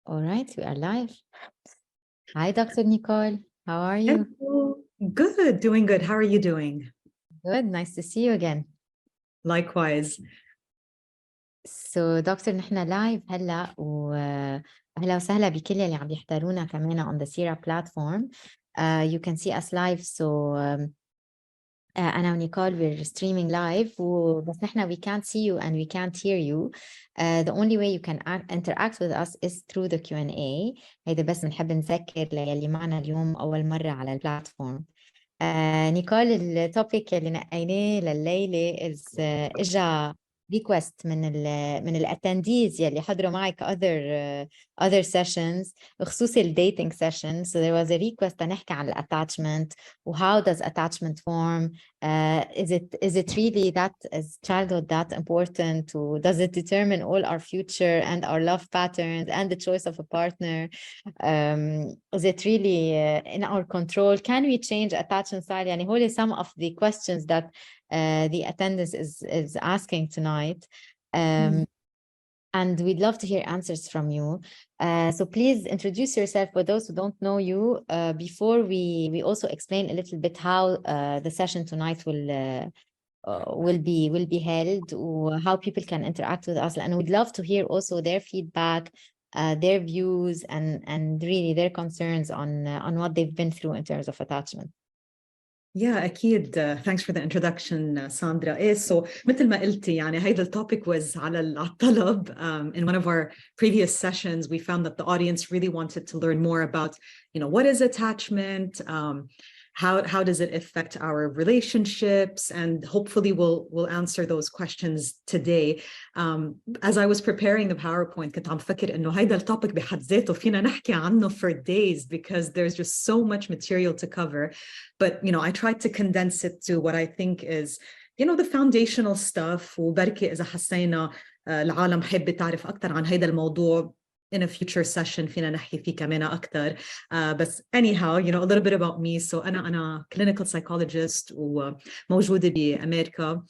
All right, we are live. Hi, Dr. Nicole. How are you? Hello. Good, doing good. How are you doing? Good, nice to see you again. Likewise. So, دكتور نحن لايف هلا وأهلا وسهلا بكل اللي عم يحضرونا كمان on the Sira platform. You can see us live. So أنا ونيكول we're streaming live بس نحن we can't see you and we can't hear you. The only way you can interact with us is through the Q&A. هيدا بس بنحب نذكر للي معنا اليوم أول مرة على البلاتفورم. نيكول التوبيك اللي نقيناه لليلة اجا ريكوست من الاتنديز يلي حضروا معك other sessions بخصوص الديتنج session. So there was a request نحكي عن الاتاتشمنت و how does attachment form. Is it really that is childhood that important, or does it determine all our future and our love patterns and the choice of a partner? Is it really in our control? Can we change attachment style? يعني هول some of the questions that the attendance is asking tonight. And we'd love to hear answers from you. So please introduce yourself for those who don't know you before we also explain a little bit how the session tonight will be held, or how people can interact with us. And we'd love to hear also their feedback, their views, and really their concerns on what they've been through in terms of attachment. Yeah, أكيد. Thanks for the introduction, Sandra. So مثل ما قلتي يعني هيدا التوبيك was على الطلب. In one of our previous sessions, we found that the audience really wanted to learn more about, what is attachment, how does it affect our relationships, and hopefully we'll answer those questions today. As I was preparing the PowerPoint كنت عم فكر إنه هيدا التوبيك بحد ذاته فينا نحكي عنه for days because there's just so much material to cover. But, I tried to condense it to what I think is, the foundational stuff. وبركي إذا حسينا العالم حابة تعرف أكثر عن هيدا الموضوع in a future session فينا نحكي فيه كمان أكثر. بس anyhow, a little bit about me. So أنا clinical psychologist وموجودة بأمريكا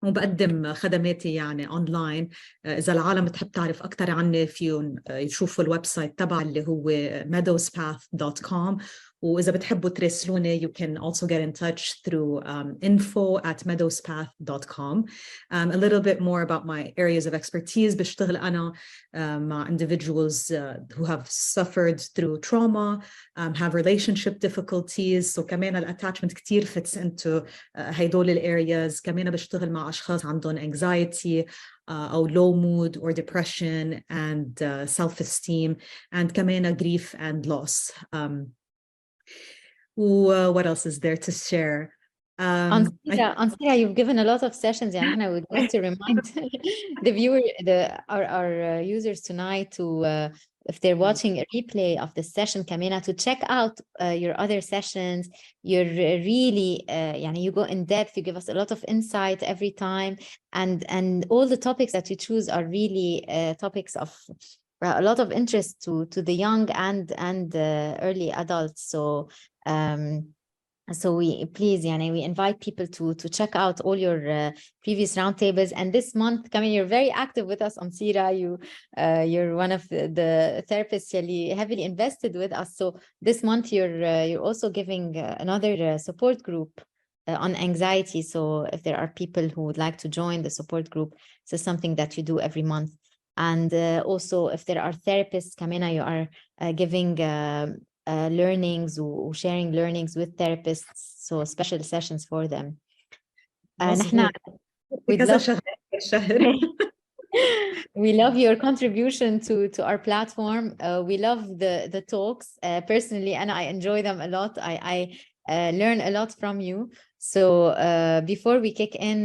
وبقدم خدماتي يعني أونلاين. إذا العالم تحب تعرف أكثر عني فيهم يشوفوا الويب سايت تبع اللي هو meadowspath.com. وإذا بتحبوا تراسلوني you can also get in touch through info@meadowspath.com. A little bit more about my areas of expertise. بشتغل أنا مع individuals who have suffered through trauma, have relationship difficulties. So كمان الاتاتشمنت كتير fits into هيدول الأرياز. كمان بشتغل مع أشخاص عندهم anxiety أو low mood or depression and self-esteem, and كمان grief and loss. What else is there to share? On Sira, you've given a lot of sessions. Yeah, I would like to remind our users tonight to, if they're watching a replay of the session, Kamina, to check out your other sessions. You're really, you go in depth. You give us a lot of insight every time, and all the topics that you choose are really topics of a lot of interest to the young and early adults. So we invite people to check out all your previous roundtables. And this month, Kamil, you're very active with us on Sira. You're one of the therapists heavily invested with us. So this month, you're also giving another support group on anxiety. So if there are people who would like to join the support group, this is something that you do every month. And also, if there are therapists, Kamina, you are giving learnings or sharing learnings with therapists, so special sessions for them. We love your contribution to our platform. We love the talks. Personally, and I enjoy them a lot. I learn a lot from you. So before we kick in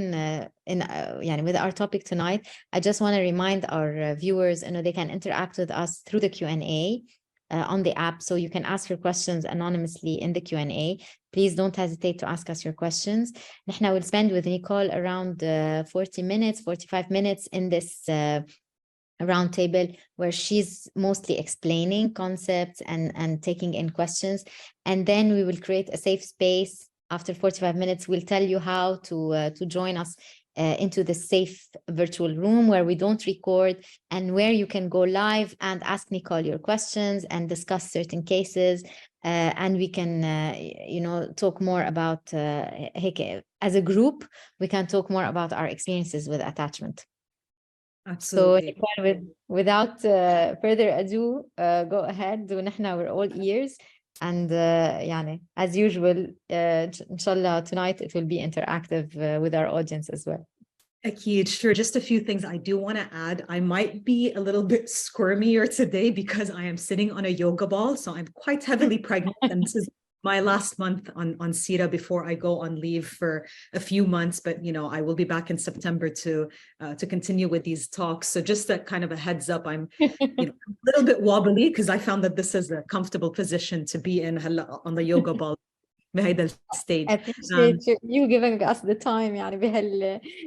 with our topic tonight, I just want to remind our viewers, they can interact with us through the Q&A. On the app, so you can ask your questions anonymously in the Q&A. Please don't hesitate to ask us your questions. Nahna will spend with Nicole around 45 minutes in this roundtable, where she's mostly explaining concepts and taking in questions. And then we will create a safe space. After 45 minutes, we'll tell you how to join us into the safe virtual room where we don't record and where you can go live and ask Nicole your questions and discuss certain cases. And we can, talk more about, as a group, we can talk more about our experiences with attachment. Absolutely. So Nicole, without further ado, go ahead. We're all ears. And as usual, inshallah, tonight it will be interactive with our audience as well. Akid, sure. Just a few things I do want to add. I might be a little bit squirmier today because I am sitting on a yoga ball. So I'm quite heavily pregnant. And this is my last month on Sira before I go on leave for a few months. But, I will be back in September to continue with these talks. So just a kind of a heads up, I'm a little bit wobbly because I found that this is a comfortable position to be in on the yoga ball. Stage. I appreciate you giving us the time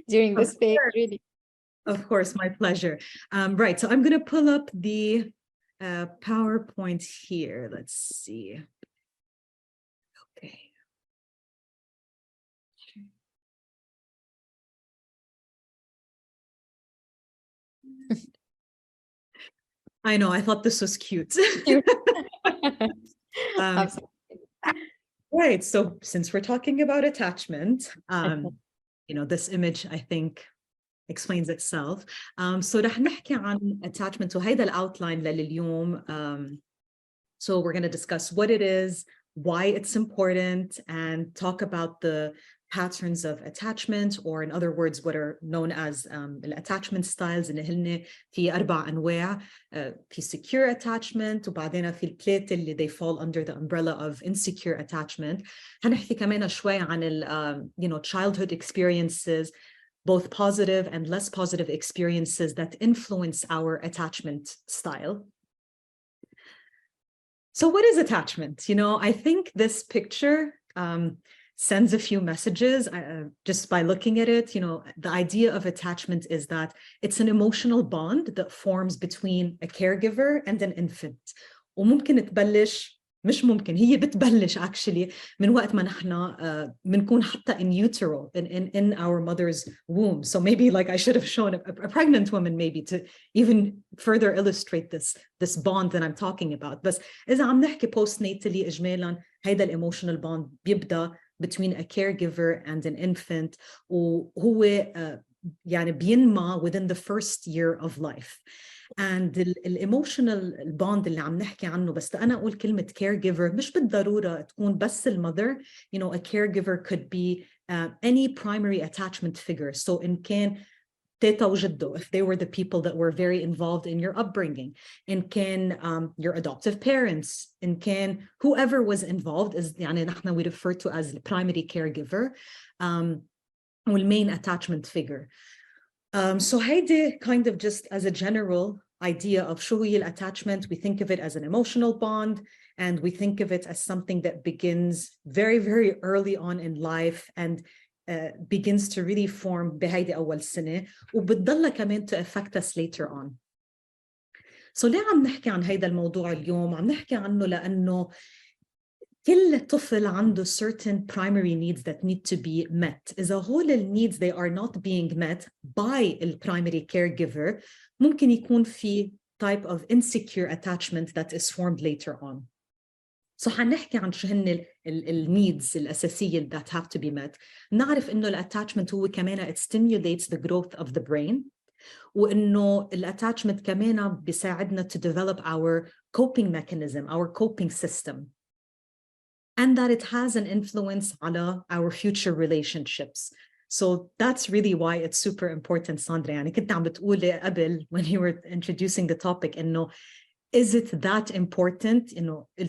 during this phase, really. Of course, my pleasure. Right, so I'm going to pull up the PowerPoint here. Let's see. Okay. I know, I thought this was cute. Right, so since we're talking about attachment, this image, I think, explains itself. So رح نحكي عن attachment. وهيدا الoutline لليوم. So we're going to discuss what it is, why it's important, and talk about the patterns of attachment, or in other words, what are known as attachment styles, اللي هن في 4 أنواع. في secure attachment, وبعدين في الثلاثة اللي they fall under the umbrella of insecure attachment. هنحكي كمان شوي عن childhood experiences, both positive and less positive experiences that influence our attachment style. So what is attachment? I think this picture sends a few messages just by looking at it. The idea of attachment is that it's an emotional bond that forms between a caregiver and an infant. وممكن تبلش مش ممكن هي بتبلش actually من وقت ما نحن بنكون حتى in utero in our mother's womb. So maybe I should have shown a pregnant woman maybe to even further illustrate this bond that I'm talking about. بس إذا عم نحكي postnatally إجمالا هيدا emotional bond بيبدأ between a caregiver and an infant, وهو بينمى within the first year of life. And الايموشنال bond اللي عم نحكي عنه، بس أنا أقول كلمة caregiver مش بالضرورة تكون بس المother. A caregiver could be any primary attachment figure. So إن كان تيتا وجدو, if they were the people that were very involved in your upbringing, إن كان your adoptive parents, إن كان whoever was involved is نحن we refer to as the primary caregiver, or main attachment figure. So هيدي kind of just as a general idea of شو هي attachment. We think of it as an emotional bond, and we think of it as something that begins very, very early on in life and begins to really form بهيدي أول سنة وبتضل كمان to affect us later on. So ليه عم نحكي عن هيدا الموضوع اليوم؟ عم نحكي عنه لأنه كل طفل عنده certain primary needs that need to be met. إذا هول needs they are not being met by the primary caregiver, ممكن يكون في type of insecure attachment that is formed later on. So حنحكي عن شو هن needs الأساسية that have to be met. نعرف إنه attachment هو كمان it stimulates the growth of the brain, وإنه attachment كمان بيساعدنا to develop our coping mechanism, our coping system, and that it has an influence على our future relationships. So that's really why it's super important, Sandra. كنت عم بتقولي قبل when you were introducing the topic إنه is it that important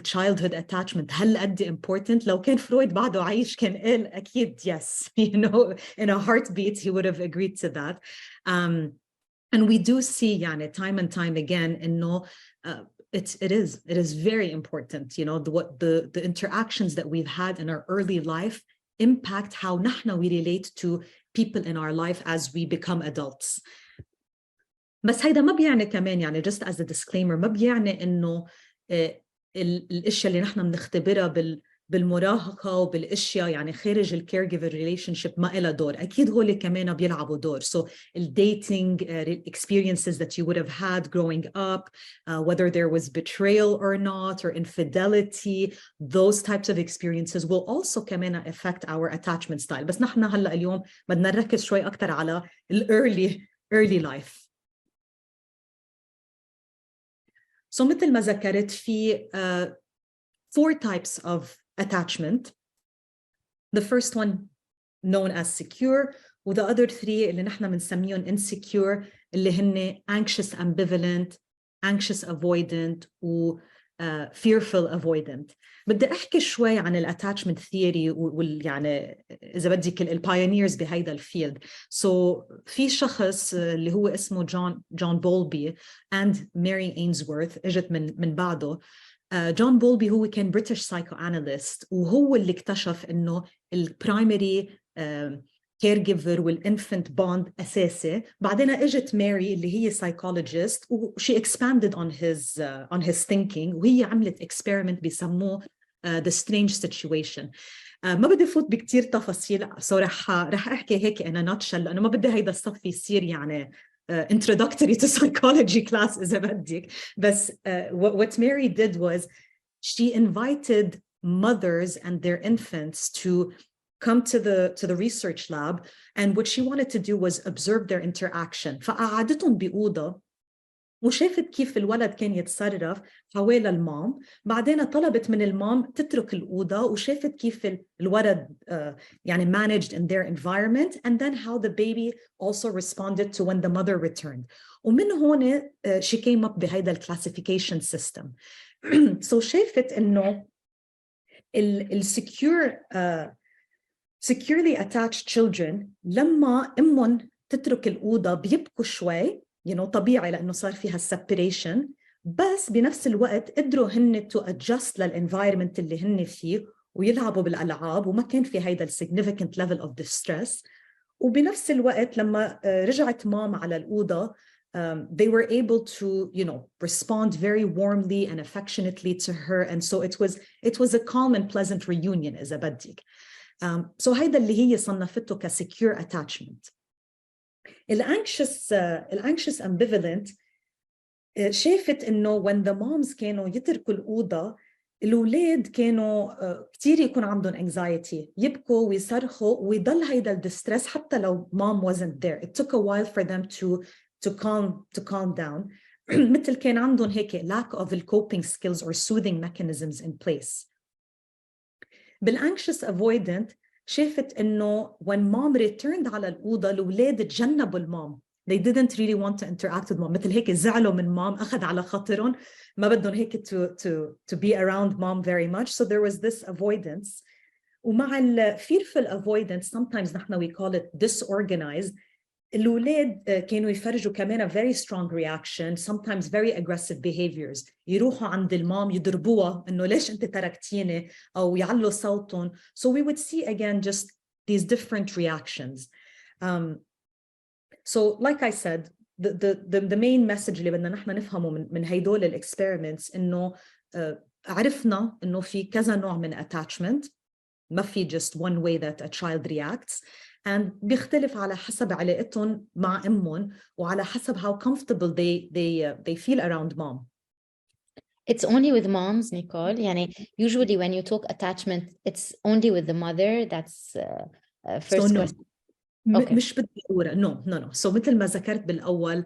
childhood attachment هل قد important؟ لو كان فرويد بعده عايش كان قال أكيد yes, in a heartbeat he would have agreed to that. And we do see time and time again إنه it is very important, the interactions that we've had in our early life impact how نحن we relate to people in our life as we become adults. بس هيدا ما بيعني كمان just as a disclaimer ما بيعني إنه الأشياء اللي نحن بنختبرها بالمراهقة وبالاشياء يعني خارج الكير جيفر ريليشن شيب ما إلها دور. اكيد هول كمان بيلعبوا دور. So dating experiences that you would have had growing up, whether there was betrayal or not, or infidelity, those types of experiences will also كمان affect our attachment style. بس نحن هلا اليوم بدنا نركز شوي اكثر على early life. So مثل ما ذكرت في 4 types of attachment. The first one known as secure, و the other 3 اللي نحن بنسميهم insecure اللي هن anxious ambivalent, anxious avoidant و fearful avoidant. بدي احكي شوي عن الاتاتشمنت ثيوري يعني اذا بدك البايونيرز بهيدا الفيلد. سو في شخص اللي هو اسمه جون بولبي and ماري اينزورث اجت من بعده. جون بولبي هو كان بريتش سايكو اناليست، وهو اللي اكتشف انه البرايمري كير جيفر والانفنت بوند اساسي. بعدين اجت ماري اللي هي سايكولوجيست وشي expanded on his thinking، وهي عملت experiment بيسموه the strange situation. ما بدي فوت بكتير تفاصيل، رح احكي هيك in a nutshell لانه ما بدي هيدا الصف يصير يعني introductory to psychology class إذا بدك. بس what Mary did was she invited mothers and their infants to come to the research lab, and what she wanted to do was observe their interaction. فقعدتهم بأوضة وشافت كيف الولد كان يتصرف حوالي المام. بعدين طلبت من المام تترك الأوضة وشافت كيف الولد يعني managed in their environment, and then how the baby also responded to when the mother returned. ومن هون she came up بهيدا classification system. So شافت إنه السكيور securely attached children لما أمهم تترك الأوضة بيبكوا شوي، طبيعي لأنه صار فيها separation، بس بنفس الوقت قدروا هن to adjust للenvironment اللي هن فيه ويلعبوا بالألعاب، وما كان في هيدا significant level of distress. وبنفس الوقت لما رجعت مام على الأوضة they were able to respond very warmly and affectionately to her, and so it was a calm and pleasant reunion إذا بدك. So هيدا اللي هي صنفته كsecure attachment. الانكشس ambivalent شافت انه when the moms كانوا يتركوا الأوضة الأولاد كانوا كتير يكون عندهم anxiety، يبكوا ويصرخوا ويضل هيدا الدسترس حتى لو mom wasn't there. It took a while for them to calm down. مثل كان عندهم هيك lack of the coping skills or soothing mechanisms in place. بالanxious avoidant شافت إنه when mom returned على الأوضة الأولاد تجنبوا المام. They didn't really want to interact with mom. مثل هيك زعلوا من mom، أخذ على خاطرهم، ما بدهم هيك to be around mom very much. So there was this avoidance. ومع fearful avoidance sometimes نحن we call it disorganized. الأولاد كانوا يفرجوا كمان a very strong reaction, sometimes very aggressive behaviors. يروحوا عند المام يضربوها إنه ليش أنت تركتيني، أو يعلوا صوتهم. So we would see again just these different reactions. So like I said, the main message اللي بدنا نحن نفهمه من هيدول الexperiments إنه عرفنا إنه في كذا نوع من attachment، ما في just one way that a child reacts. And بيختلف على حسب علاقتهم مع أمهم وعلى حسب how comfortable they feel around mom. It's only with moms, Nicole. يعني usually when you talk attachment, it's only with the mother. That's first so no. question. Okay. مش بالضرورة. No. So مثل ما ذكرت بالأول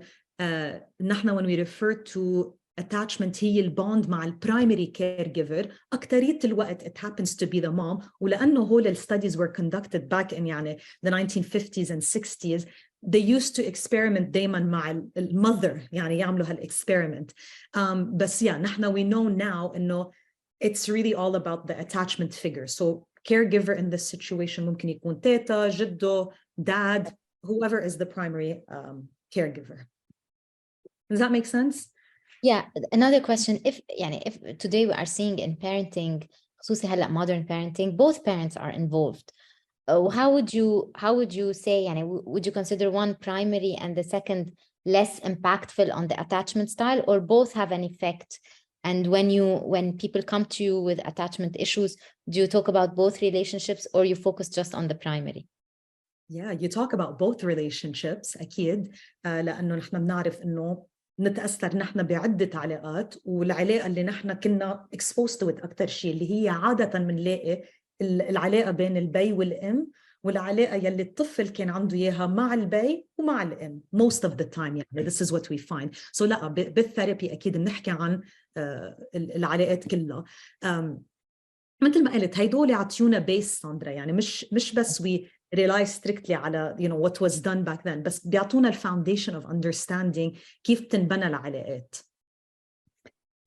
نحن when we refer to attachment هي البوند مع primary caregiver. أكترية الوقت it happens to be the mom، ولأنه هول studies were conducted back in يعني the 1950s and 60s. They used to experiment دايما مع mother، يعني يعملوا هالexperiment. بس نحن we know now إنه it's really all about the attachment figure. So caregiver in this situation ممكن يكون تيتا، جدو، dad, whoever is the primary caregiver. Does that make sense? Yeah, another question. If today we are seeing in parenting, خصوصي هلا modern parenting, both parents are involved. How would you say would you consider one primary and the second less impactful on the attachment style, or both have an effect And when people come to you with attachment issues, do you talk about both relationships or you focus just on the primary? Yeah, you talk about both relationships أكيد لأنه نحن بنعرف إنه نتأثر نحن بعدة علاقات، والعلاقة اللي نحن كنا exposed to it أكتر شيء اللي هي عادة بنلاقي العلاقة بين البي والأم، والعلاقة يلي الطفل كان عنده إياها مع البي ومع الأم most of the time. يعني this is what we find. So لا بالثيرابي أكيد بنحكي عن العلاقات كلها. مثل ما قلت هيدول عطيونا بيس ساندرا، يعني مش بس we rely strictly على what was done back then، بس بيعطونا foundation of understanding كيف تنبنى العلاقات.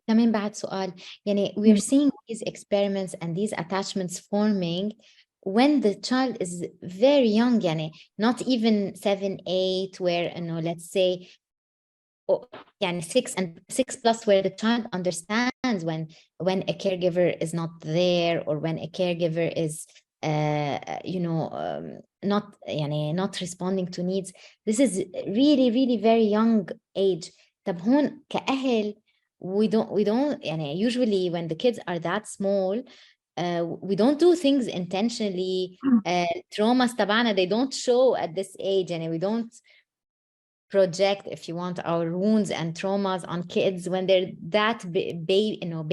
كمان بعد سؤال، يعني we're seeing these experiments and these attachments forming when the child is very young، يعني not even 7, 8 where let's say يعني 6 plus where the child understands when a caregiver is not there or when a caregiver is not responding to needs. This is really really very young age. طب هون كأهل we don't يعني usually when the kids are that small we don't do things intentionally. Traumas تبعنا they don't show at this age and we don't project, if you want, our wounds and traumas on kids when they're that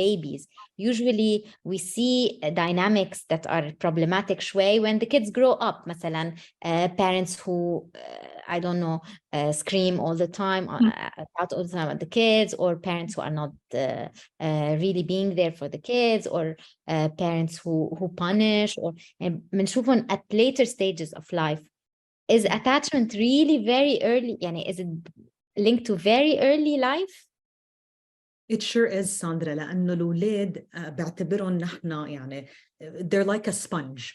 babies. Usually we see dynamics that are problematic شوي when the kids grow up. مثلا parents who I don't know scream all the time out all the time at the kids, or parents who are not really being there for the kids, or parents who punish, or بنشوفهم at later stages of life. Is attachment really very early? يعني is it linked to very early life? It sure is ساندرا، لأنه الأولاد بعتبرهم نحن يعني they're like a sponge,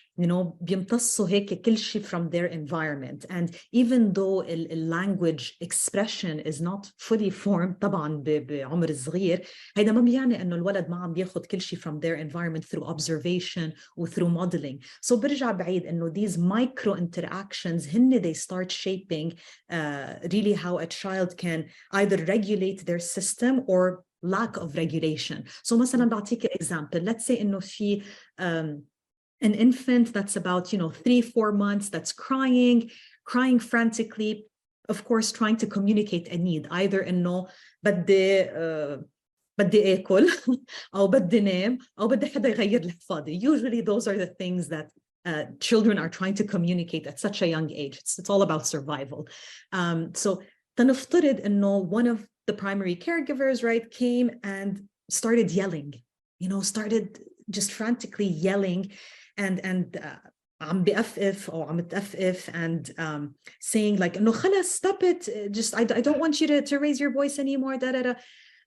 بيمتصوا هيك كل شيء from their environment. And even though language expression is not fully formed طبعا بعمر صغير، هيدا ما بيعني إنه الولد ما عم بياخد كل شيء from their environment through observation و through modeling. So برجع بعيد إنه these micro interactions هن they start shaping really how a child can either regulate their system or lack of regulation. So مثلا بعطيك example. Let's say إنه في an infant that's about 3-4 months that's crying frantically, of course trying to communicate a need, either إنه بدي آكل أو بدي نام أو بدي حدا يغير لي حفاضي. Usually those are the things that children are trying to communicate at such a young age. It's all about survival. So تنفترض إنه one of the primary caregivers, right, came and started yelling, started just frantically yelling and عم بيقفقف أو عم تقفقف and saying like no خلاص stop it, just I don't want you to raise your voice anymore.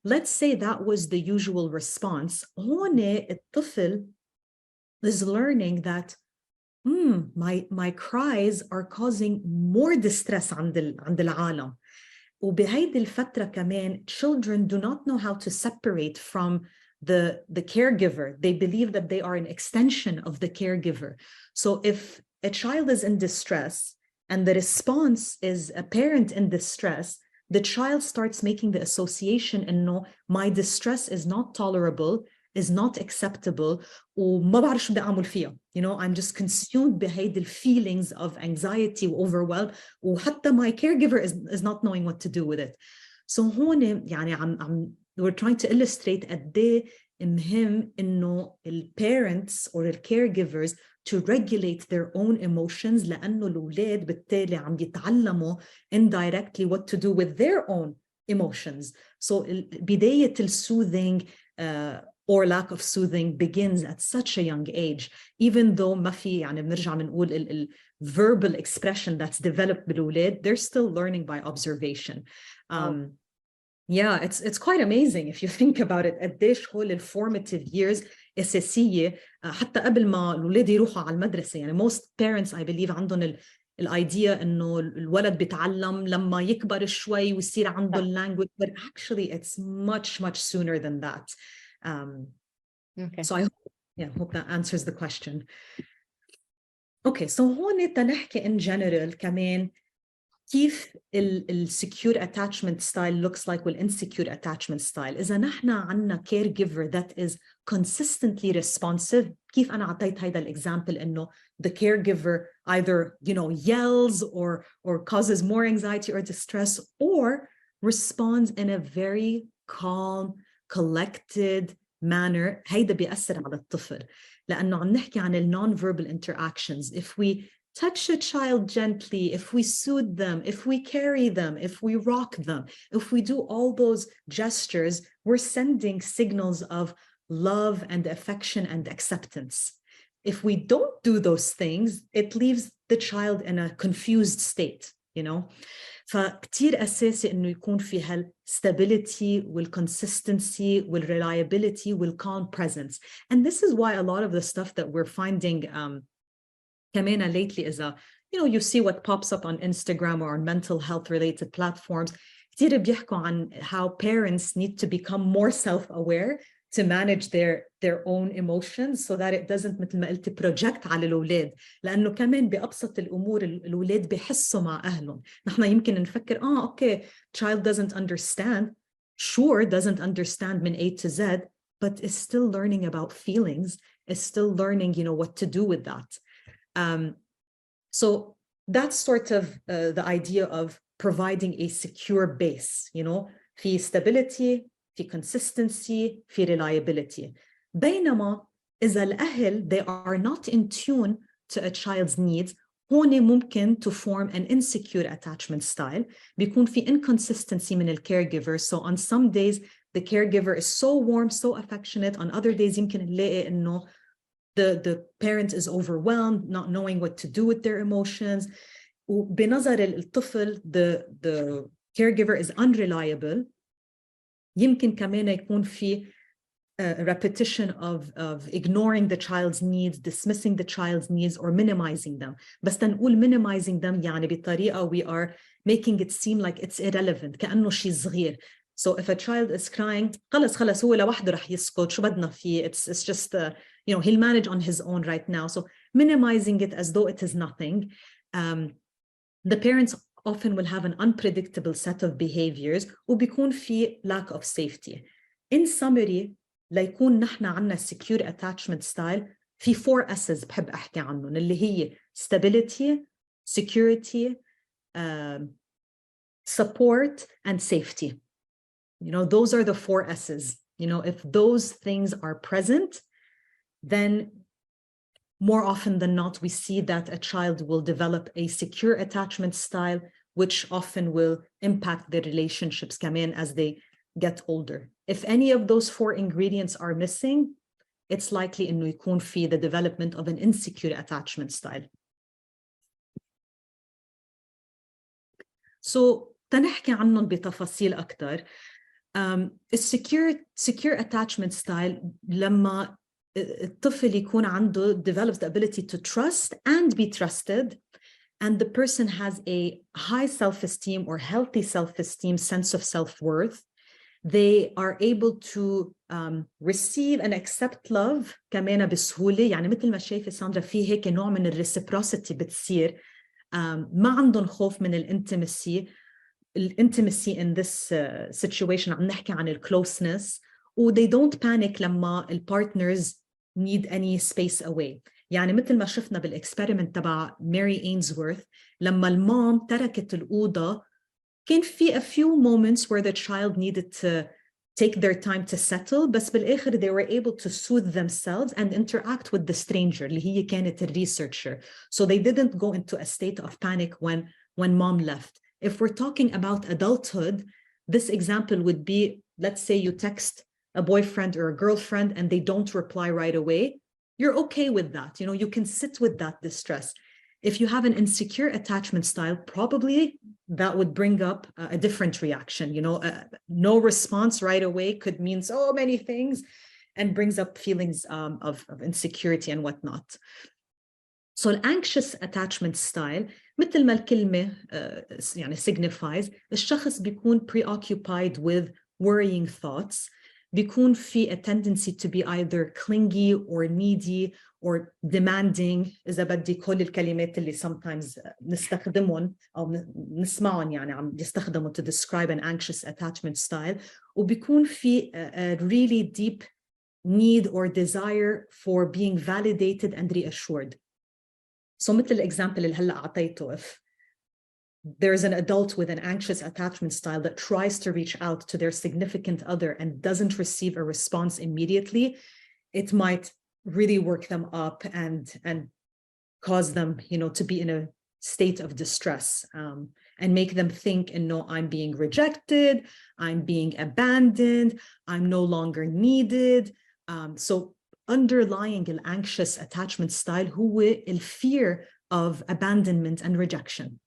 Let's say that was the usual response. هون الطفل is learning that my cries are causing more distress عند العالم. وبهيدي الفترة كمان children do not know how to separate from the caregiver. They believe that they are an extension of the caregiver. So if a child is in distress and the response is a parent in distress, the child starts making the association إنه my distress is not tolerable, is not acceptable, وما بعرف شو بدي أعمل فيها. I'm just consumed بهيدي feelings of anxiety و overwhelm، وحتى my caregiver is not knowing what to do with it. So هون يعني we're trying to illustrate قد إيه مهم إنه parents or caregivers to regulate their own emotions، لأنه الأولاد بالتالي عم يتعلموا indirectly what to do with their own emotions. So بداية soothing or lack of soothing begins at such a young age, even though ما في يعني بنرجع بنقول verbal expression that's developed بالأولاد, they're still learning by observation. Yeah, it's quite amazing if you think about it. قديش هول formative years أساسية حتى قبل ما الأولاد يروحوا على المدرسة. يعني most parents I believe عندهم الidea إنه الولد بيتعلم لما يكبر شوي ويصير عنده language, but actually it's much sooner than that. Okay. So I hope that answers the question. Okay, so هون تنحكي in general كمان كيف ال secure attachment style looks like والinsecure attachment style. إذا نحن عنا caregiver that is consistently responsive, كيف أنا عطيت هيدا الexample إنه the caregiver either, yells or causes more anxiety or distress or responds in a very calm, collected manner, هيدا بيأثر على الطفل. لأنه عم نحكي عن non-verbal interactions. If we touch a child gently, if we soothe them, if we carry them, if we rock them, if we do all those gestures, we're sending signals of love and affection and acceptance. If we don't do those things, it leaves the child in a confused state, فكتير أساسي إنه يكون في stability والconsistency والreliability والcalm presence. And this is why a lot of the stuff that we're finding كمان lately is you see what pops up on Instagram or on mental health related platforms. كتير بيحكوا عن how parents need to become more self-aware to manage their own emotions so that it doesn't مثل ما قلت project على الأولاد. لأنه كمان بأبسط الأمور الأولاد بيحسوا مع أهلهم. نحن يمكن نفكر okay, child doesn't understand. Sure, doesn't understand من A to Z, but is still learning about feelings, is still learning, what to do with that. So that's sort of the idea of providing a secure base, في stability, في consistency, في reliability. بينما إذا الأهل they are not in tune to a child's needs, هون ممكن to form an insecure attachment style. بيكون في inconsistency من ال caregiver. So on some days the caregiver is so warm, so affectionate. On other days يمكن نلاقي إنه the parent is overwhelmed, not knowing what to do with their emotions. وبنظر الطفل the caregiver is unreliable. يمكن كمان يكون في repetition of ignoring the child's needs, dismissing the child's needs or minimizing them. بس تنقول minimizing them يعني بطريقة we are making it seem like it's irrelevant كأنه شيء صغير. So if a child is crying, خلص هو لوحده رح يسكت شو بدنا فيه, it's just he'll manage on his own right now. So minimizing it as though it is nothing. The parents often will have an unpredictable set of behaviors وبيكون في lack of safety. In summary, ليكون نحن عنا secure attachment style في 4 S's بحب أحكي عنهم اللي هي stability, security, support, and safety. Those are the 4 S's. If those things are present, then more often than not, we see that a child will develop a secure attachment style, which often will impact their relationships كمان as they get older. If any of those 4 ingredients are missing, it's likely إنه يكون في the development of an insecure attachment style. So تنحكي عنهم بتفاصيل أكتر. secure attachment style لما الطفل يكون عنده develops the ability to trust and be trusted, and the person has a high self-esteem or healthy self-esteem, sense of self-worth. They are able to receive and accept love كمان بسهولة. يعني مثل ما شايفة ساندرا في هيك نوع من الريسبروسيتي بتصير. ما عندهم خوف من الانتمسي in this situation. عم نحكي عن closeness. they don't panic لما partners need any space away. يعني مثل ما شفنا بالاكسبيرمنت تبع ماري اينزورث لما المام تركت الأوضة كان في a few moments where the child needed to take their time to settle, بس بالآخر they were able to soothe themselves and interact with the stranger اللي هي كانت researcher. So they didn't go into a state of panic when mom left. If we're talking about adulthood, this example would be, let's say you text a boyfriend or a girlfriend and they don't reply right away. You're okay with that. You can sit with that distress. If you have an insecure attachment style, probably that would bring up a different reaction. No response right away could mean so many things and brings up feelings of insecurity and whatnot. So an anxious attachment style, مثل ما الكلمة يعني signifies, الشخص بيكون preoccupied with worrying thoughts. بيكون في a tendency to be either clingy or needy or demanding إذا بدي كل الكلمات اللي sometimes نستخدمهم أو نسمعهم يعني عم يستخدموا to describe an anxious attachment style وبيكون في a really deep need or desire for being validated and reassured. So مثل الإكزامبل اللي هلأ أعطيته if there's an adult with an anxious attachment style that tries to reach out to their significant other and doesn't receive a response immediately, it might really work them up and cause them, you know, to be in a state of distress and make them think and know I'm being rejected, I'm being abandoned, I'm no longer needed. So underlying an anxious attachment style هو الfear of abandonment and rejection.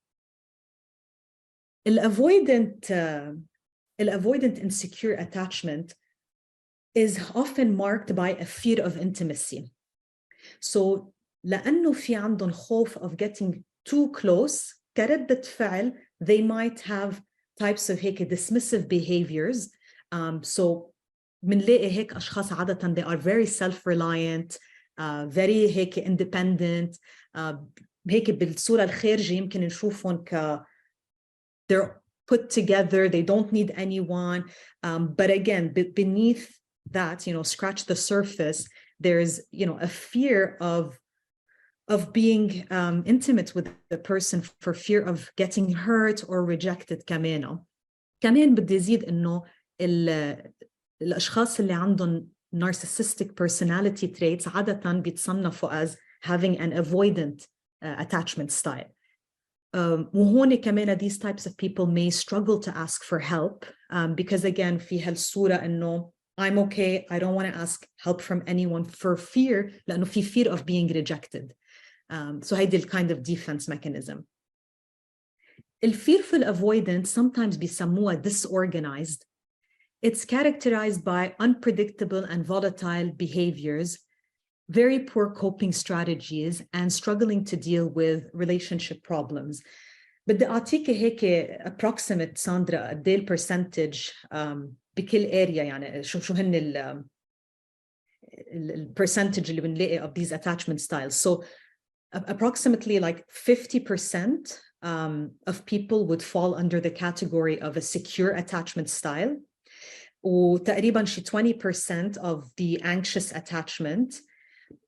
Avoidant insecure attachment is often marked by a fear of intimacy. So لأنه في عندهم خوف of getting too close كردة فعل they might have types of هيك dismissive behaviors. So منلاقي هيك أشخاص عادة they are very self-reliant, very هيك independent. هيك بالصورة الخارجية يمكن نشوفهم they're put together, they don't need anyone. But again, beneath that, you know, scratch the surface, there's, you know, a fear of being intimate with the person for fear of getting hurt or rejected كمان بدي زيد إنه الأشخاص اللي عندهم narcissistic personality traits عادة بيتصنفوا as having an avoidant attachment style. وهون كمان these types of people may struggle to ask for help because again في هالصورة إنه I'm okay, I don't want to ask help from anyone for fear لأنه في fear of being rejected. So هيدي kind of defense mechanism. Fearful avoidance sometimes بيسموها disorganized. It's characterized by unpredictable and volatile behaviors, very poor coping strategies, and struggling to deal with relationship problems. بدي أعطيكي هيك approximate ساندرا قد ايه percentage بكل area يعني شو هن ال percentage اللي بنلاقي of these attachment styles. So approximately like 50% of people would fall under the category of a secure attachment style. وتقريبا شي 20% of the anxious attachment,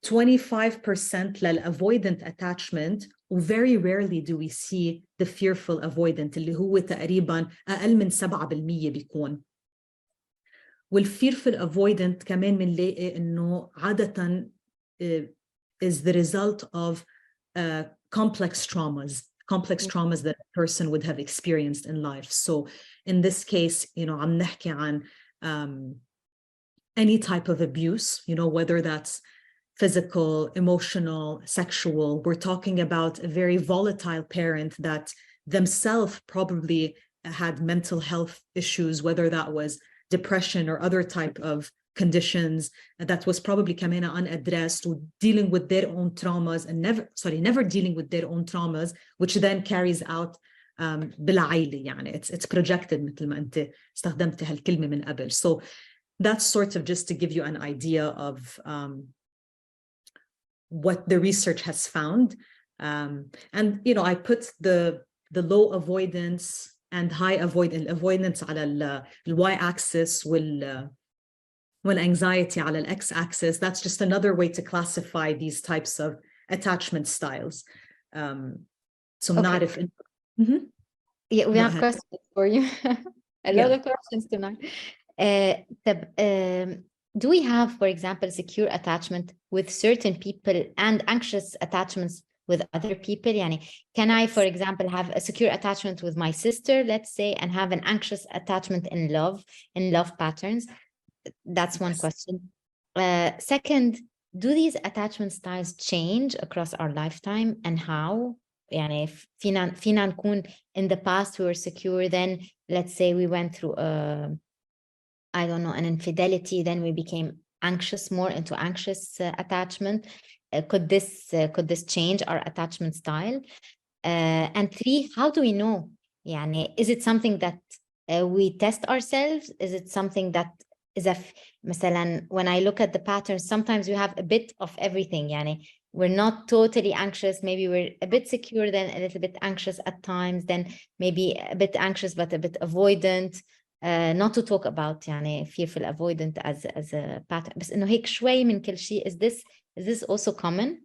25% للavoidant attachment, very rarely do we see the fearful avoidant اللي هو تقريبا أقل من 7% بيكون. والfearful avoidant كمان منلاقي إنه عادة is the result of complex traumas that a person would have experienced in life. So in this case, you know, عم نحكي عن any type of abuse, you know, whether that's physical, emotional, sexual. We're talking about a very volatile parent that themselves probably had mental health issues, whether that was depression or other type of conditions that was probably كمان unaddressed, or dealing with their own traumas and never dealing with their own traumas, which then carries out بالعائلة يعني it's projected مثل ما أنت استخدمت هالكلمة من قبل. So that's sort of just to give you an idea of what the research has found. And you know, I put the low avoidance and high avoidance على the y-axis والanxiety على the x-axis. That's just another way to classify these types of attachment styles. So Okay. not if... Yeah, we Go have ahead. questions for you. A lot of questions tonight. Do we have, for example, secure attachment with certain people and anxious attachments with other people? Yani, can I, for example, have a secure attachment with my sister, let's say, and have an anxious attachment in love patterns? That's one question. Second, do these attachment styles change across our lifetime, and how? يعني فينا نكون in the past we were secure, then let's say we went through I don't know, an infidelity, then we became anxious, more into anxious attachment. Could this change our attachment style? And three, how do we know? يعني, is it something that we test ourselves? Is it something that إذا مثلا when I look at the patterns, sometimes we have a bit of everything. يعني we're not totally anxious, maybe we're a bit secure, then a little bit anxious at times, then maybe a bit anxious but a bit avoidant. Not to talk about يعني fearful avoidant as a pattern, بس إنه هيك شوي من كل شيء. Is this also common?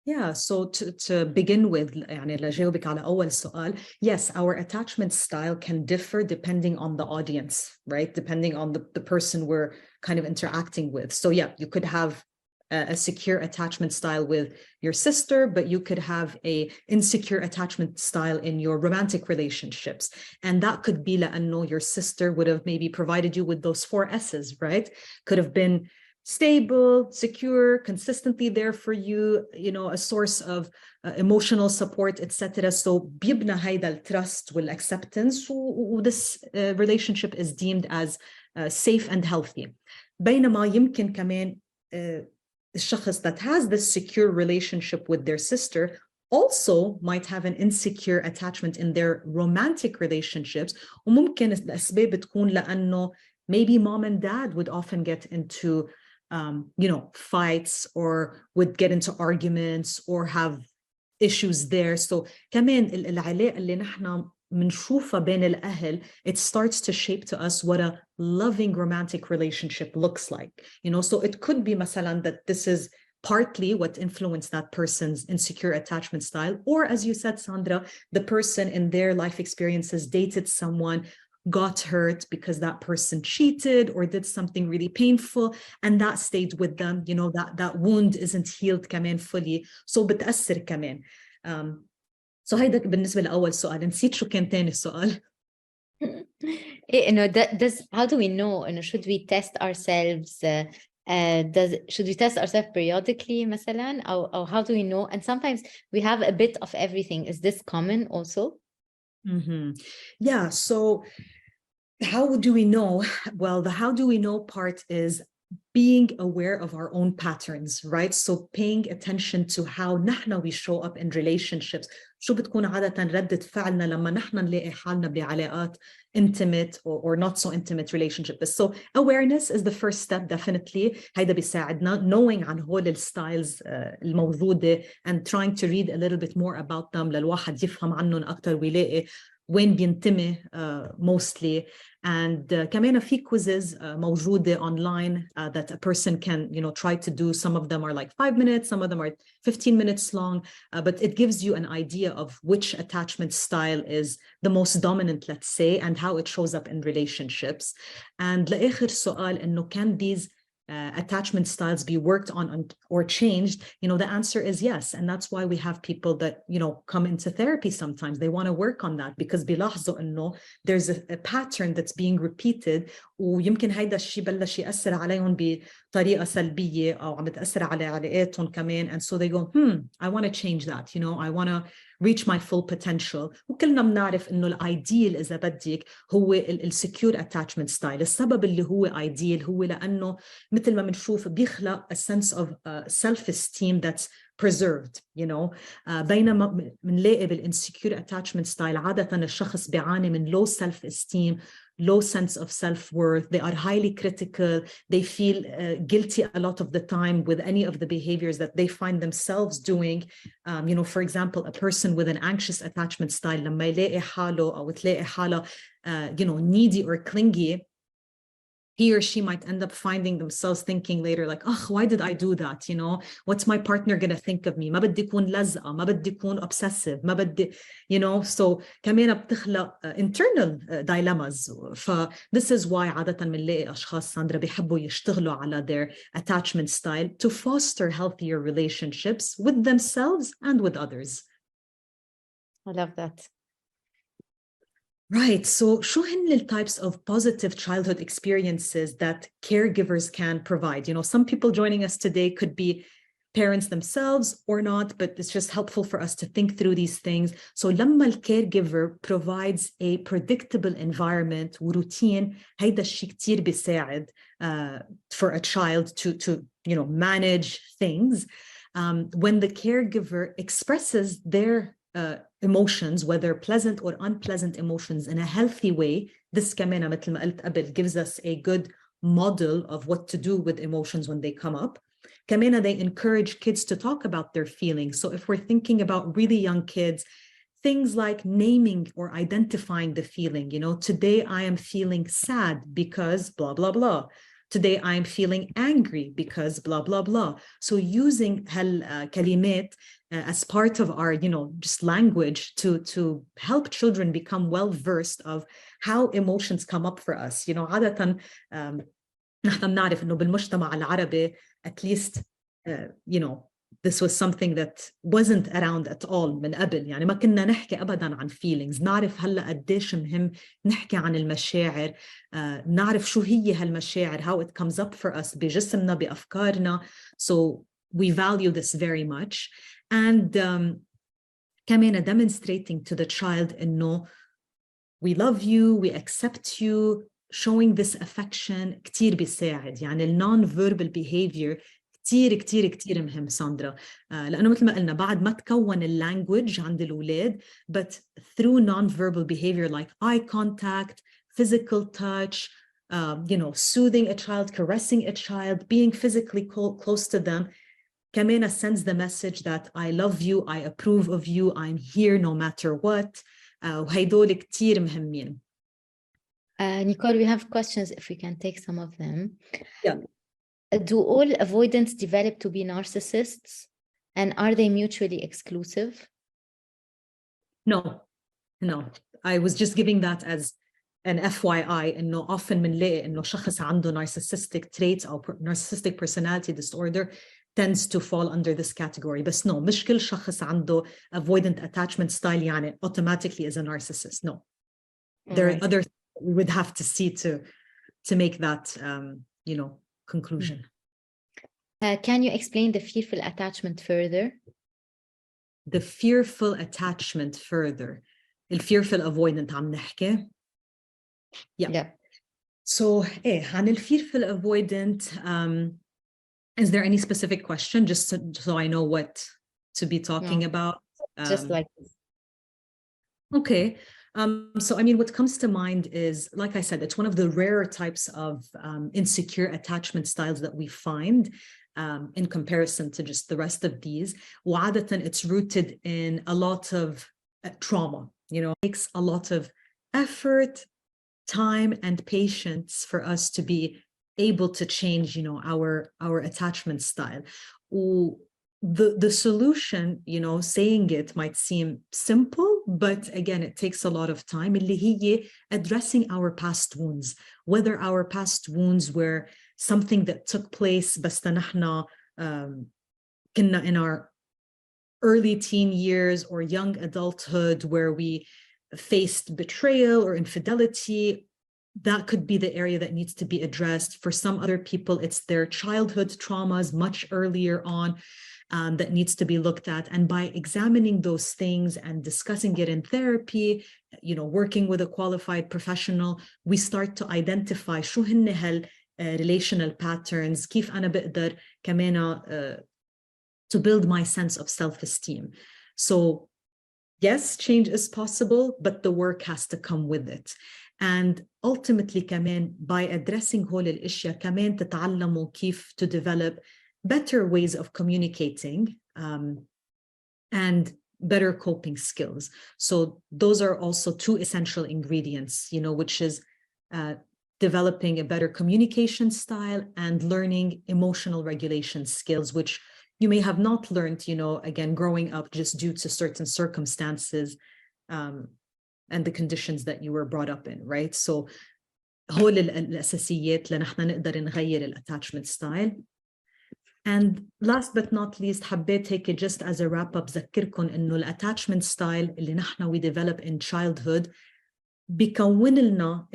Yeah, so to begin with, يعني لجاوبك على أول سؤال, yes, our attachment style can differ depending on the audience, right? Depending on the person we're kind of interacting with. So yeah, you could have a secure attachment style with your sister, but you could have a insecure attachment style in your romantic relationships. And that could be لأنه your sister would have maybe provided you with those 4 S's, right? Could have been stable, secure, consistently there for you, you know, a source of emotional support, etc. So بيبنى هيدا الtrust والacceptance, this relationship is deemed as safe and healthy. بينما يمكن كمان الشخص that has this secure relationship with their sister also might have an insecure attachment in their romantic relationships. وممكن الأسباب تكون لأنه maybe mom and dad would often get into you know, fights or would get into arguments or have issues there. So كمان العلاقة اللي نحن منشوفها بين الأهل, it starts to shape to us what a loving romantic relationship looks like. You know, so it could be مثلا that this is partly what influenced that person's insecure attachment style. Or as you said, Sandra, the person in their life experiences dated someone, got hurt because that person cheated or did something really painful, and that stayed with them. You know, that wound isn't healed كمان fully, so بتأثر كمان. So هيدا بالنسبة لأول سؤال. نسيت شو كان تاني السؤال. إيه إنه how do we know إنه should we test ourselves? Should we test ourselves periodically مثلا, or how do we know? And sometimes we have a bit of everything. Is this common also? Mm-hmm. Yeah, so how do we know? Well, the how do we know part is being aware of our own patterns, right? So paying attention to how نحن we show up in relationships. شو بتكون عادة ردة فعلنا لما نحن نلاقي حالنا بعلاقات intimate or not so intimate relationships. So awareness is the first step, definitely. هيدا بيساعدنا knowing عن هول الستايلز الموجودة and trying to read a little bit more about them للواحد يفهم عنهم أكتر ويلاقي وين بينتمي mostly. And كمان في quizzes موجودة online that a person can, you know, try to do. Some of them are like 5 minutes, some of them are 15 minutes long, but it gives you an idea of which attachment style is the most dominant, let's say, and how it shows up in relationships. And لآخر سؤال إنه can these attachment styles be worked on or changed? You know, the answer is yes. And that's why we have people that, you know, come into therapy sometimes. They want to work on that because بيلاحظوا إنه there's a pattern that's being repeated, ويمكن هيدا الشيء بلش يأثر عليهم بطريقة سلبية أو عم بتأثر على علاقاتهم كمان. And so they go, I want to change that. You know, I want to reach my full potential. وكلنا بنعرف إنه الأيديال إذا بدك هو السكيور attachment style. السبب اللي هو ideal هو لأنه مثل ما بنشوف بيخلق a sense of self-esteem that's preserved, you know. بينما بنلاقي بالinsecure attachment style عادة الشخص بيعاني من low self-esteem, low sense of self-worth. They are highly critical. They feel guilty a lot of the time with any of the behaviors that they find themselves doing. You know, for example, a person with an anxious attachment style لما يلاقي حاله أو تلاقي حالها you know, needy or clingy, he or she might end up finding themselves thinking later like, oh, why did I do that? You know, what's my partner going to think of me? ما بدي أكون لازقة, ما بدي أكون obsessive, ما بدي, you know, so كمان بتخلق internal dilemmas. This is why عادة بنلاقي أشخاص ساندرا بيحبوا يشتغلوا على their attachment style to foster healthier relationships with themselves and with others. I love that. Right. So شو هن the types of positive childhood experiences that caregivers can provide? You know, some people joining us today could be parents themselves or not, but it's just helpful for us to think through these things. So لما الcaregiver provides a predictable environment وروتين, هيدا الشيء كتير بيساعد for a child to you know, manage things. When the caregiver expresses their emotions, whether pleasant or unpleasant emotions, in a healthy way, this كمان مثل ما قلت قبل gives us a good model of what to do with emotions when they come up. كمان they encourage kids to talk about their feelings. So if we're thinking about really young kids, things like naming or identifying the feeling, you know, today I am feeling sad because blah, blah, blah. Today I am feeling angry because blah, blah, blah. So using كلمات as part of our, you know, just language to help children become well versed of how emotions come up for us. You know, عادة نحن بنعرف إنه بالمجتمع العربي at least you know this was something that wasn't around at all من قبل. يعني ما كنا نحكي أبداً عن feelings. نعرف هلأ قديش مهم نحكي عن المشاعر. نعرف شو هي هالمشاعر, how it comes up for us بجسمنا بأفكارنا. So we value this very much. And كمان demonstrating to the child إنه we love you, we accept you. Showing this affection كتير بيساعد. يعني non-verbal behavior كتير مهم ساندرا. لأنه مثل ما قلنا بعد ما تكون اللانجوج عند الأولاد, but through non-verbal behavior like eye contact, physical touch, you know, soothing a child, caressing a child, being physically close to them, كمان sends the message that I love you, I approve of you, I'm here no matter what. وهيدول كتير مهمين. Nicole, we have questions if we can take some of them. Yeah. Do all avoidants develop to be narcissists, and are they mutually exclusive? No. I was just giving that as an FYI. إنه often بنلاقي إنه شخص عنده narcissistic traits أو narcissistic personality disorder tends to fall under this category. But no, مش كل شخص عنده avoidant attachment style يعني automatically is a narcissist. No. There are other we would have to see to make that you know conclusion. Can you explain the fearful attachment further? The fearful attachment further. The fearful avoidant عم نحكي. Yeah. So عن the fearful avoidant, is there any specific question just so I know what to be talking about? Just like this. Okay. So, I mean, what comes to mind is, like I said, it's one of the rarer types of insecure attachment styles that we find in comparison to just the rest of these. وعادة it's rooted in a lot of trauma. You know, it takes a lot of effort, time, and patience for us to be able to change, you know, our attachment style. The solution, you know, saying it might seem simple, but again, it takes a lot of time. اللي هي addressing our past wounds, whether our past wounds were something that took place بس نحن كنا in our early teen years or young adulthood where we faced betrayal or infidelity. That could be the area that needs to be addressed. For some other people, it's their childhood traumas much earlier on. That needs to be looked at. And by examining those things and discussing it in therapy, you know, working with a qualified professional, we start to identify شو هن هال relational patterns, كيف أنا بقدر كمان to build my sense of self-esteem. So yes, change is possible, but the work has to come with it. And ultimately كمان by addressing هول الأشياء كمان تتعلموا كيف to develop better ways of communicating and better coping skills. So those are also two essential ingredients, you know, which is developing a better communication style and learning emotional regulation skills, which you may have not learned, you know, again, growing up just due to certain circumstances and the conditions that you were brought up in, right? So هول الأساسيات لنحن نقدر نغير الاتاتشمنت style. And last but not least, حبيت هيك just as a wrap up ذكركم إنه الاتاتشمنت style اللي نحن we develop in childhood بيكون لنا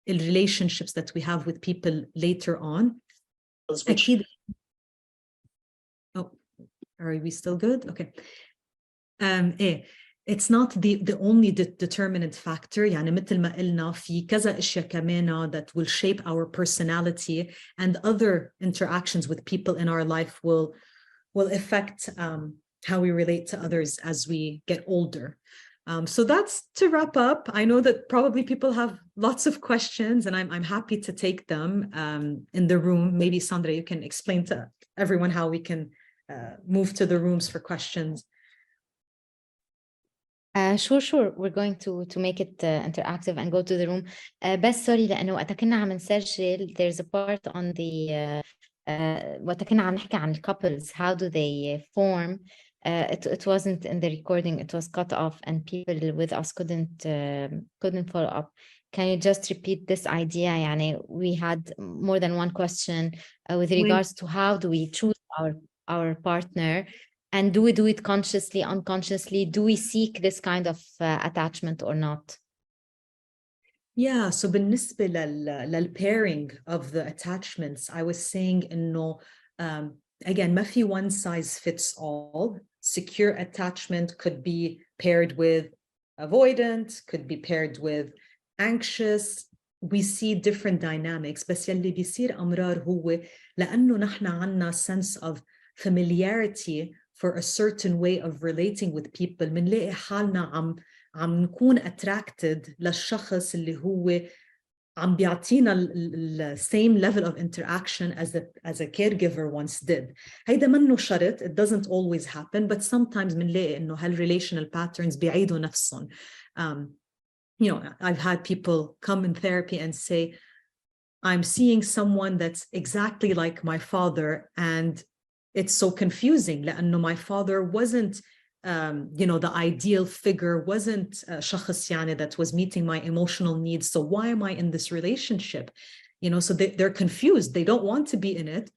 relationships that we have with people later on. أكيد. Oh, are we still good? Okay. It's not the only determinant factor. يعني مثل ما قلنا في كذا أشياء كمان that will shape our personality, and other interactions with people in our life will affect how we relate to others as we get older. So that's to wrap up. I know that probably people have lots of questions, and I'm happy to take them in the room. Maybe Sandra, you can explain to everyone how we can move to the rooms for questions. Sure. We're going to make it interactive and go to the room. بس sorry لأنه وقت كنا عم نسجل there's a part on the وقت كنا عم نحكي عن couples, how do they form. It wasn't in the recording, it was cut off and people with us couldn't follow up. Can you just repeat this idea? يعني we had more than one question with regards to how do we choose our partner, and do we do it consciously, unconsciously? Do we seek this kind of attachment or not? Yeah, so بالنسبة لل pairing of the attachments, I was saying إنه again ما في one size fits all. Secure attachment could be paired with avoidant, could be paired with anxious. We see different dynamics. بس يلي بيصير أمرار هو لأنه نحن عنا sense of familiarity for a certain way of relating with people. منلاقي حالنا عم نكون attracted للشخص اللي هو عم بيعطينا ال same level of interaction as a caregiver once did. هيدا منه شرط. It doesn't always happen, but sometimes منلاقي إنه هال-relational patterns بيعيدوا نفسهم. You know, I've had people come in therapy and say, I'm seeing someone that's exactly like my father, and it's so confusing لأنه my father wasn't you know, the ideal figure, wasn't شخص يعني that was meeting my emotional needs. So why am I in this relationship? You know, so they're confused. They don't want to be in it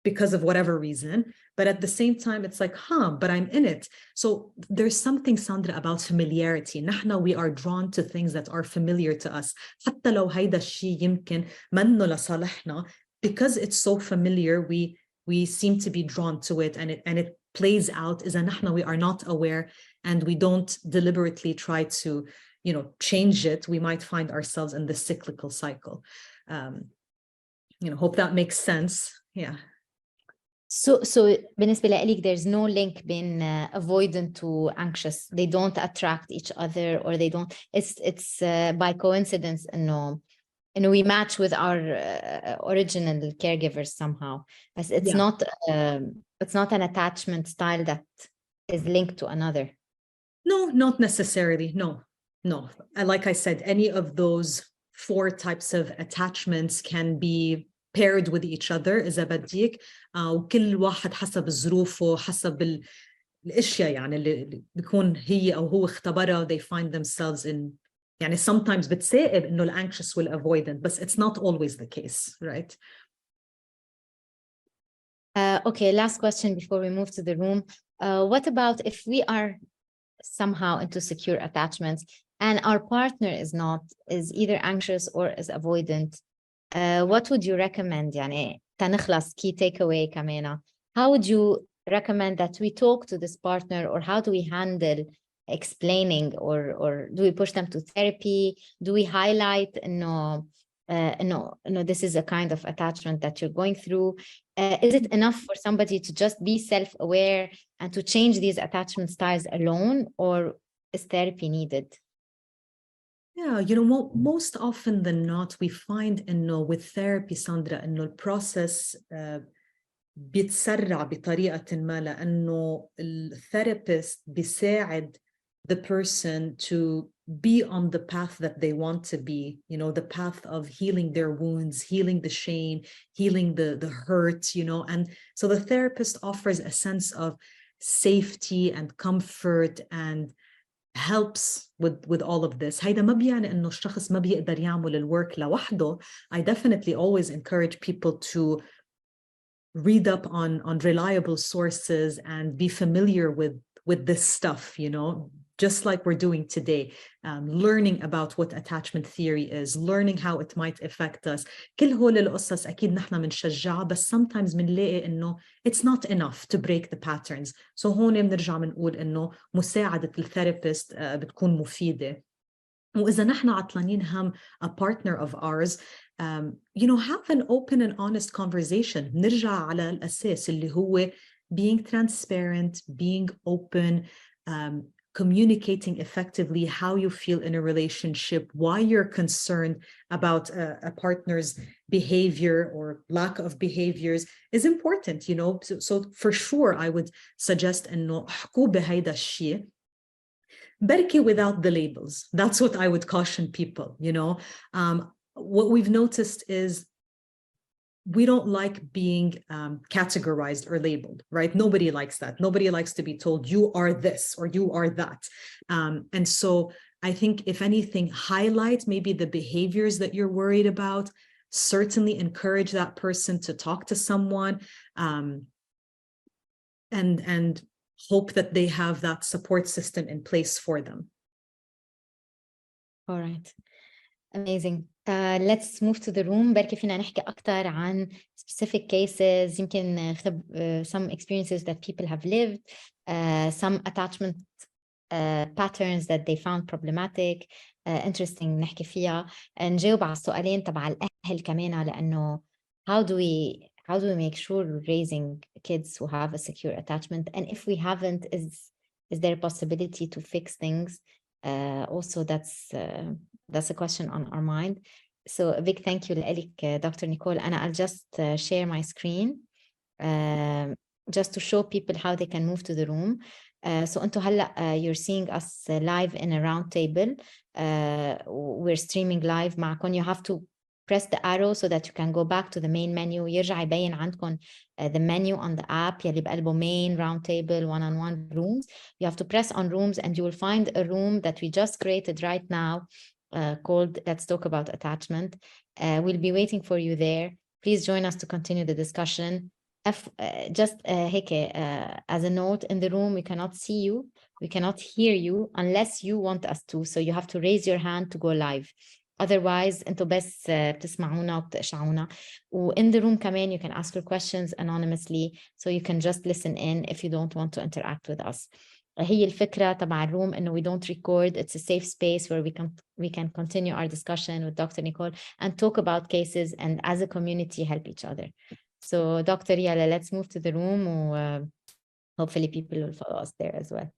because of whatever reason, but at the same time, it's like, but I'm in it. So there's something, Sandra, about familiarity. نحن we are drawn to things that are familiar to us. حتى لو هيدا الشيء يمكن منه لصالحنا, because it's so familiar, we seem to be drawn to it, and it plays out إذا نحن we are not aware and we don't deliberately try to, you know, change it. We might find ourselves in this cyclical cycle. You know, hope that makes sense. Yeah. So بالنسبة لإلك, there's no link between avoidant to anxious. They don't attract each other, or they don't. It's by coincidence إنه we match with our original caregivers somehow. But it's not an attachment style that is linked to another. No, not necessarily. No. Like I said, any of those 4 types of attachments can be paired with each other إذا بديك. وكل واحد حسب ظروفه، حسب الأشياء يعني اللي بيكون هي أو هو اختبرها. They find themselves in يعني sometimes بتسائب إنه الanxious والavoidant, but it's not always the case, right? Okay, last question before we move to the room. What about if we are somehow into secure attachments and our partner is either anxious or is avoidant? What would you recommend? يعني تنخلص key takeaway كمان. How would you recommend that we talk to this partner, or how do we handle explaining, or do we push them to therapy? Do we highlight no, this is a kind of attachment that you're going through? Is it enough for somebody to just be self-aware and to change these attachment styles alone, or is therapy needed? Yeah, you know, most often than not, we find with therapy, Sandra, the process بيتسرع بطريقة ما لأنه الثيرابيست بيساعد the person to be on the path that they want to be, you know, the path of healing their wounds, healing the shame, healing the hurt, you know. And so the therapist offers a sense of safety and comfort and helps with all of this. هيدا ما بيعني إنه الشخص ما بيقدر يعمل الwork لوحده. I definitely always encourage people to read up on reliable sources and be familiar with this stuff, you know, just like we're doing today, learning about what attachment theory is, learning how it might affect us. كل هول القصص أكيد نحن منشجعها, بس sometimes منلاقي إنه it's not enough to break the patterns. So هون بنرجع منقول إنه مساعدة الثيرابيست بتكون مفيدة. وإذا نحن عطلانين هم a partner of ours, you know, have an open and honest conversation. نرجع على الأساس اللي هو being transparent, being open, communicating effectively how you feel in a relationship, why you're concerned about a partner's behavior or lack of behaviors is important, you know. So for sure, I would suggest إنه احكوا بهيدا الشيء. بركي without the labels. That's what I would caution people, you know. What we've noticed is we don't like being categorized or labeled, right? Nobody likes that. Nobody likes to be told you are this or you are that. And so I think if anything, highlight maybe the behaviors that you're worried about, certainly encourage that person to talk to someone, and hope that they have that support system in place for them. All right. Amazing. Let's move to the room. بركي فينا نحكي أكتر عن specific cases, يمكن some experiences that people have lived, some attachment patterns that they found problematic, interesting نحكي فيها. نجاوب على السؤالين تبع الأهل كمان، لأنه how do we make sure we're raising kids who have a secure attachment, and if we haven't, is there a possibility to fix things? Also, that's a question on our mind. So a big thank you لك, Dr. Nicole. And I'll just share my screen just to show people how they can move to the room. So أنتوا هلأ you're seeing us live in a round table. We're streaming live معكم. You have to press the arrow so that you can go back to the main menu. يرجع يبين عندكم the menu on the app يلي بقلبه main, round table, one-on-one rooms. You have to press on rooms and you will find a room that we just created right now called Let's Talk About Attachment. We'll be waiting for you there. Please join us to continue the discussion. Just هيك, as a note, in the room we cannot see you, we cannot hear you unless you want us to, so you have to raise your hand to go live. Otherwise انتوا بس بتسمعونا وبتقشعونا. In the room كمان you can ask your questions anonymously, so you can just listen in if you don't want to interact with us. هي الفكرة تبع الروم إنه we don't record. It's a safe space where we can continue our discussion with Dr. Nicole and talk about cases and as a community help each other. So Dr. Yala, let's move to the room. Hopefully people will follow us there as well.